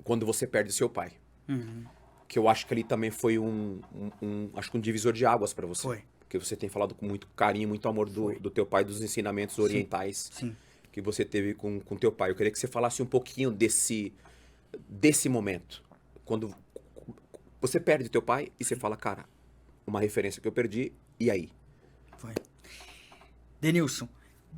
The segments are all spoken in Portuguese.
quando você perde seu pai. Uhum. Que eu acho que ali também foi acho que um divisor de águas pra você. Foi. Porque você tem falado com muito carinho, muito amor do teu pai, dos ensinamentos orientais Sim. que você teve com teu pai. Eu queria que você falasse um pouquinho desse momento. Quando você perde teu pai e você fala, cara, uma referência que eu perdi, e aí? Foi. Denilson,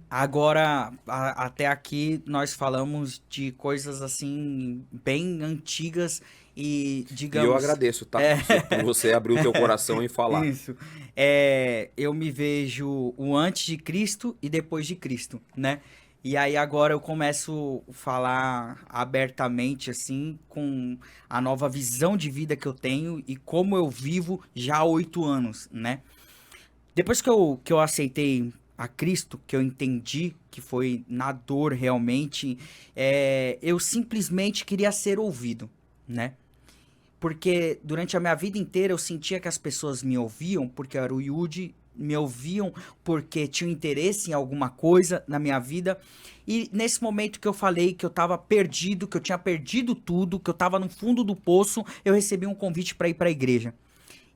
agora, até aqui, nós falamos de coisas assim, bem antigas e, E eu digamos... agradeço, tá? Por você abrir o teu coração e falar. Isso. Eu me vejo o antes de Cristo e depois de Cristo, né? E aí agora eu começo a falar abertamente, assim, com a nova visão de vida que eu tenho e como eu vivo já há 8 anos, né? Depois que eu aceitei a Cristo, que eu entendi que foi na dor realmente, eu simplesmente queria ser ouvido, né? Porque durante a minha vida inteira eu sentia que as pessoas me ouviam porque eu era o Yudi, me ouviam porque tinham interesse em alguma coisa na minha vida. E nesse momento que eu falei que eu tava perdido, que eu tinha perdido tudo, que eu tava no fundo do poço, eu recebi um convite para ir para a igreja.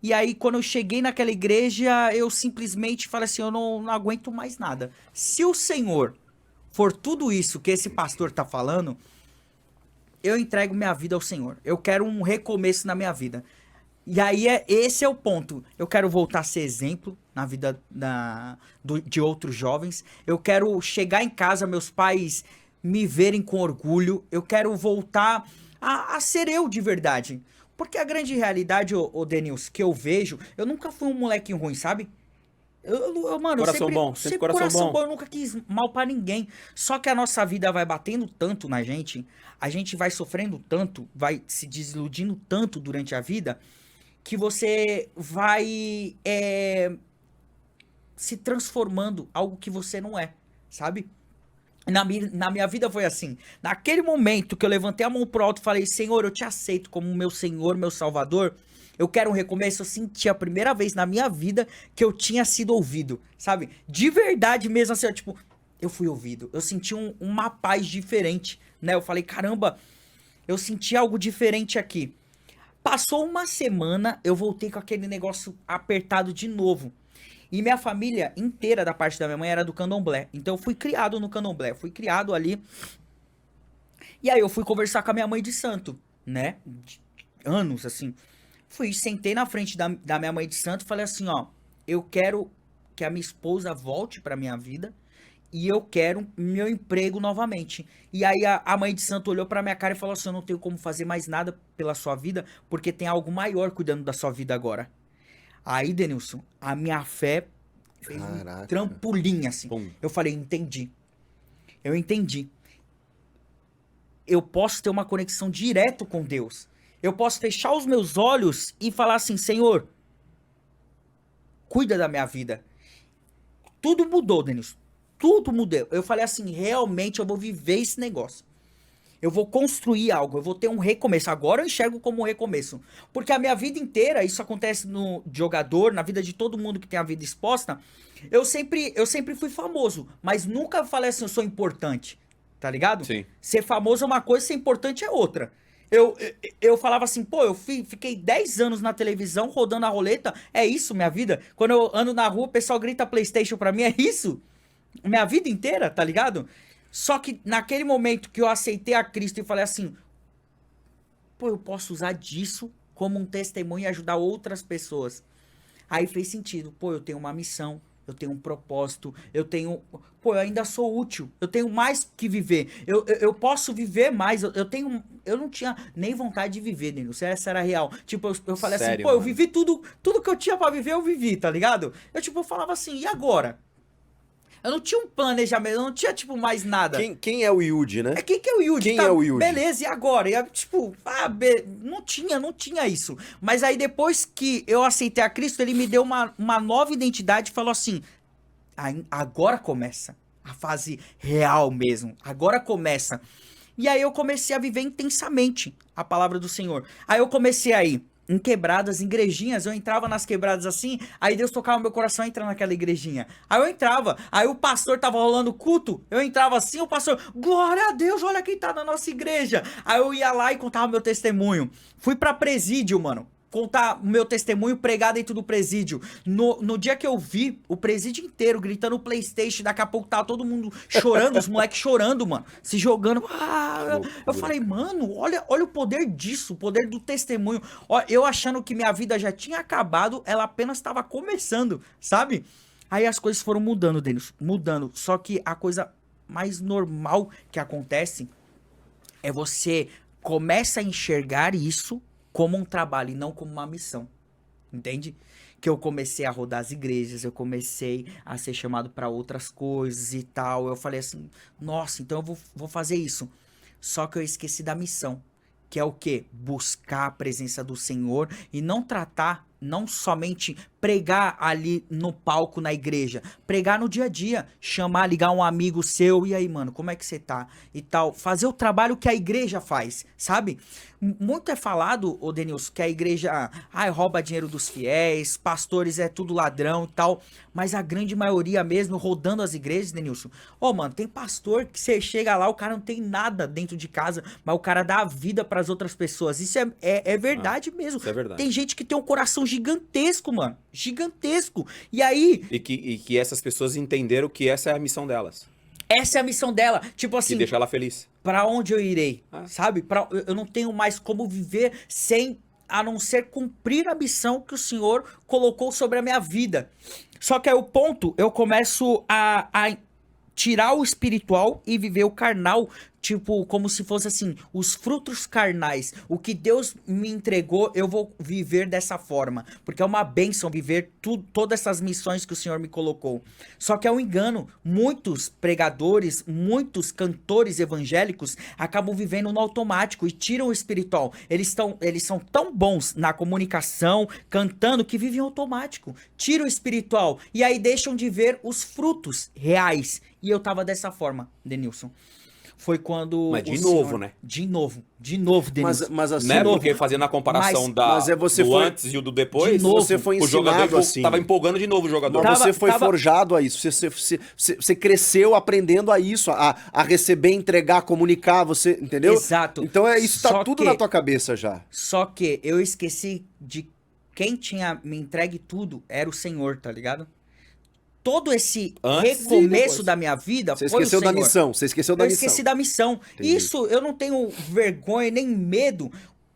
E aí, quando eu cheguei naquela igreja, eu simplesmente falei assim, eu não aguento mais nada. Se o Senhor for tudo isso que esse pastor tá falando, eu entrego minha vida ao Senhor. Eu quero um recomeço na minha vida. E aí, esse é o ponto. Eu quero voltar a ser exemplo na vida de outros jovens. Eu quero chegar em casa, meus pais me verem com orgulho. Eu quero voltar a ser eu de verdade. Porque a grande realidade, ô Denils, que eu vejo... Eu nunca fui um molequinho ruim, sabe? Mano, Coração bom, sempre coração bom. Eu nunca quis mal pra ninguém. Só que a nossa vida vai batendo tanto na gente, a gente vai sofrendo tanto, vai se desiludindo tanto durante a vida, que você vai se transformando algo que você não é, sabe? Na minha vida foi assim. Naquele momento que eu levantei a mão pro alto e falei, Senhor, eu te aceito como meu Senhor, meu Salvador. Eu quero um recomeço. Eu senti a primeira vez na minha vida que eu tinha sido ouvido, sabe? De verdade mesmo, assim, tipo, eu fui ouvido. Eu senti uma paz diferente, né? Eu falei, caramba, eu senti algo diferente aqui. Passou uma semana, eu voltei com aquele negócio apertado de novo. E minha família inteira, da parte da minha mãe, era do candomblé. Então eu fui criado no candomblé. Fui criado ali. E aí eu fui conversar com a minha mãe de santo, né? De anos, assim. Fui, sentei na frente da minha mãe de santo e falei assim, ó. Eu quero que a minha esposa volte pra minha vida. E eu quero meu emprego novamente. E aí a mãe de santo olhou pra minha cara e falou assim, eu não tenho como fazer mais nada pela sua vida, porque tem algo maior cuidando da sua vida agora. Aí, Denilson, a minha fé fez um trampolim, assim. Pum. Eu falei, entendi. Eu entendi. Eu posso ter uma conexão direto com Deus. Eu posso fechar os meus olhos e falar assim, Senhor, cuida da minha vida. Tudo mudou, Denilson. Tudo mudou. Eu falei assim, realmente eu vou viver esse negócio. Eu vou construir algo, eu vou ter um recomeço. Agora eu enxergo como um recomeço. Porque a minha vida inteira, isso acontece no jogador, na vida de todo mundo que tem a vida exposta. Eu sempre fui famoso, mas nunca falei assim, eu sou importante. Tá ligado? Sim. Ser famoso é uma coisa, ser importante é outra. Eu falava assim, pô, eu fiquei 10 anos na televisão rodando a roleta. É isso, minha vida? Quando eu ando na rua, o pessoal grita PlayStation pra mim, é isso? Minha vida inteira, tá ligado? Só que naquele momento que eu aceitei a Cristo e falei assim, pô, eu posso usar disso como um testemunho e ajudar outras pessoas. Aí fez sentido. Pô, eu tenho uma missão, eu tenho um propósito, pô, eu ainda sou útil, eu tenho mais que viver. Eu posso viver mais, eu não tinha nem vontade de viver, Denilson, essa era a real. Tipo, eu falei assim, Sério, pô, eu mano? vivi tudo que eu tinha pra viver, eu vivi, tá ligado? Eu falava assim, e agora? Eu não tinha um planejamento, eu não tinha, tipo, mais nada. Quem é o Yudi, né? Quem que é o Yudi? Quem é o Yudi? Beleza, e agora? E, tipo, não tinha isso. Mas aí depois que eu aceitei a Cristo, ele me deu uma nova identidade e falou assim, agora começa a fase real mesmo, agora começa. E aí eu comecei a viver intensamente a palavra do Senhor. Aí eu comecei a ir em quebradas, em igrejinhas. Eu entrava nas quebradas assim, aí Deus tocava meu coração a entrar naquela igrejinha. Aí eu entrava, aí o pastor tava rolando culto, eu entrava assim, o pastor, glória a Deus, olha quem tá na nossa igreja. Aí eu ia lá e contava meu testemunho. Fui pra presídio, mano. Contar o meu testemunho, pregar dentro do presídio. No dia que eu vi o presídio inteiro gritando PlayStation, daqui a pouco tava todo mundo chorando, os moleques chorando, mano, se jogando. Eu falei, mano, olha o poder disso, o poder do testemunho. Ó, eu achando que minha vida já tinha acabado, ela apenas estava começando, sabe? Aí as coisas foram mudando, Denis, mudando. Só que a coisa mais normal que acontece é você começa a enxergar isso como um trabalho e não como uma missão. Entende? Que eu comecei a rodar as igrejas, eu comecei a ser chamado para outras coisas e tal. Eu falei assim, nossa, então eu vou fazer isso. Só que eu esqueci da missão, que é o quê? Buscar a presença do Senhor e não tratar, não somente pregar ali no palco na igreja, pregar no dia a dia, chamar, ligar um amigo seu, e aí, mano, como é que você tá? E tal, fazer o trabalho que a igreja faz, sabe? Muito é falado, ô Denilson, que a igreja, rouba dinheiro dos fiéis, pastores é tudo ladrão e tal, mas a grande maioria mesmo, rodando as igrejas, Denilson, mano, tem pastor que você chega lá, o cara não tem nada dentro de casa, mas o cara dá a vida pras outras pessoas, isso é verdade mesmo. Isso é verdade. Tem gente que tem um coração gigantesco, mano, gigantesco, e aí... E que essas pessoas entenderam que essa é a missão delas. Essa é a missão dela, tipo assim... Que deixa ela feliz. Pra onde eu irei, sabe? Eu não tenho mais como viver sem, a não ser cumprir a missão que o Senhor colocou sobre a minha vida. Só que aí o ponto, eu começo a tirar o espiritual e viver o carnal, tipo, como se fosse assim, os frutos carnais. O que Deus me entregou, eu vou viver dessa forma. Porque é uma bênção viver todas essas missões que o Senhor me colocou. Só que é um engano. Muitos pregadores, muitos cantores evangélicos acabam vivendo no automático e tiram o espiritual. Eles são tão bons na comunicação, cantando, que vivem automático. Tiram o espiritual e aí deixam de ver os frutos reais. E eu tava dessa forma, Denilson. Foi quando. Mas de novo, senhor... né? De novo, Denilson. Mas assim, Né? Porque fazendo a comparação mas você do foi, antes e o do depois, de novo, você foi o jogador ensinado assim. tava empolgando de novo o jogador. Mas você foi tava- forjado a isso. Você cresceu aprendendo a isso, a receber, entregar, comunicar, você, entendeu? Exato. Então isso tá Só tudo que- na tua cabeça já. Só que eu esqueci de quem tinha me entregue tudo era o Senhor, tá ligado? Todo esse Antes e recomeço depois. da minha vida Você foi o esqueceu da Senhor. missão. Você esqueceu da Eu missão. esqueci da missão. Entendi. Isso eu não tenho vergonha nem medo,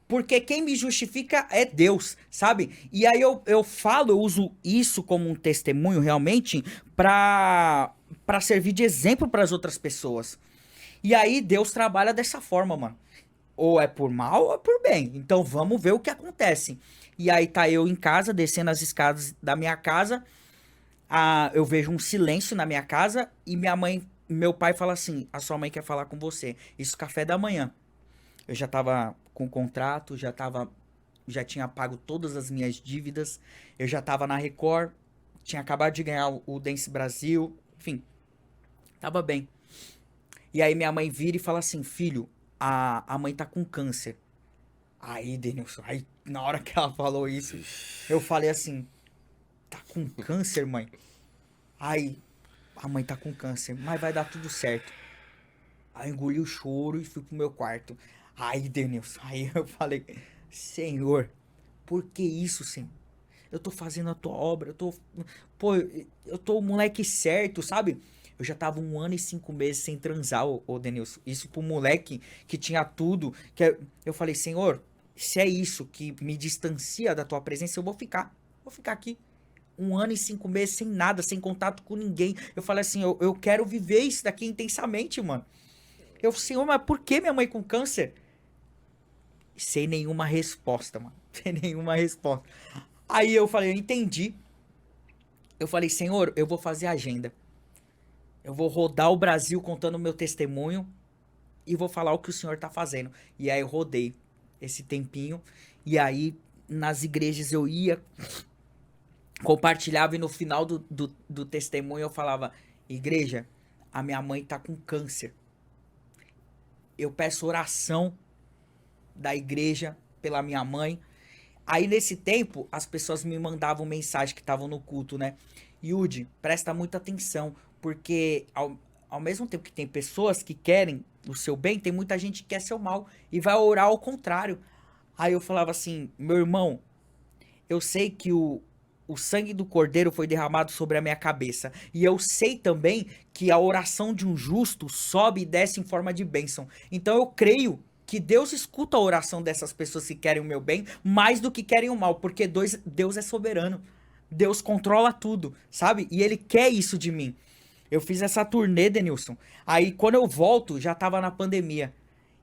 porque quem me justifica é Deus, sabe? E aí eu uso isso como um testemunho realmente pra servir de exemplo pras outras pessoas. E aí Deus trabalha dessa forma, mano. Ou é por mal ou é por bem. Então vamos ver o que acontece. E aí tá eu em casa, descendo as escadas da minha casa. Eu vejo um silêncio na minha casa e meu pai fala assim: a sua mãe quer falar com você. Isso café da manhã. Eu já tava com contrato, já tinha pago todas as minhas dívidas, eu já tava na Record, tinha acabado de ganhar o Dance Brasil, enfim, tava bem. E aí minha mãe vira e fala assim: filho, a mãe tá com câncer. Aí, Denilson, aí na hora que ela falou isso, eu falei assim: tá com câncer, mãe? Aí, a mãe tá com câncer, mas vai dar tudo certo. Aí eu engoli o choro e fui pro meu quarto. Aí, Denilson, aí eu falei: Senhor, por que isso, Senhor? Eu tô fazendo a tua obra, eu tô o moleque certo, sabe? Eu já tava 1 ano e 5 meses sem transar, ô Denilson. Isso pro moleque que tinha tudo. Eu falei: Senhor, se é isso que me distancia da tua presença, eu vou ficar. Vou ficar aqui. 1 ano e 5 meses sem nada, sem contato com ninguém. Eu falei assim: eu quero viver isso daqui intensamente, mano. Senhor, mas por que minha mãe com câncer? Sem nenhuma resposta, mano. Sem nenhuma resposta. Aí eu falei: eu entendi. Eu falei: Senhor, eu vou fazer agenda. Eu vou rodar o Brasil contando o meu testemunho e vou falar o que o Senhor tá fazendo. E aí eu rodei esse tempinho. E aí nas igrejas eu ia, compartilhava, e no final do testemunho eu falava: igreja, a minha mãe tá com câncer. Eu peço oração da igreja pela minha mãe. Aí nesse tempo, as pessoas me mandavam mensagem que estavam no culto, né? Yudi, presta muita atenção, porque ao mesmo tempo que tem pessoas que querem o seu bem, tem muita gente que quer seu mal e vai orar ao contrário. Aí eu falava assim, meu irmão, eu sei que o sangue do cordeiro foi derramado sobre a minha cabeça. E eu sei também que a oração de um justo sobe e desce em forma de bênção. Então eu creio que Deus escuta a oração dessas pessoas que querem o meu bem mais do que querem o mal, porque Deus é soberano. Deus controla tudo, sabe? E Ele quer isso de mim. Eu fiz essa turnê, Denilson. Aí quando eu volto, já tava na pandemia.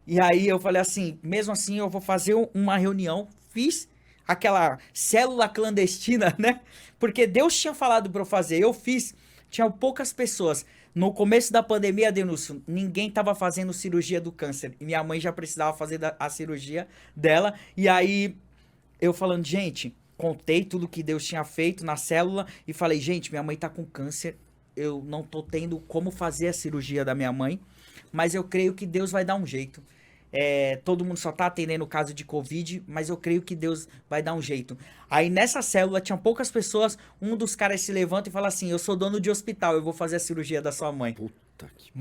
E aí eu falei assim, mesmo assim eu vou fazer uma reunião. Fiz aquela célula clandestina, né? Porque Deus tinha falado pra eu fazer, eu fiz. Tinha poucas pessoas. No começo da pandemia, Denilson, ninguém tava fazendo cirurgia do câncer. E minha mãe já precisava fazer a cirurgia dela. E aí eu falando, gente, contei tudo que Deus tinha feito na célula e falei, gente, minha mãe tá com câncer. Eu não tô tendo como fazer a cirurgia da minha mãe, mas eu creio que Deus vai dar um jeito. Todo mundo só tá atendendo o caso de Covid, mas eu creio que Deus vai dar um jeito. Aí nessa célula tinha poucas pessoas, um dos caras se levanta e fala assim, eu sou dono de hospital, eu vou fazer a cirurgia da sua mãe. Puta que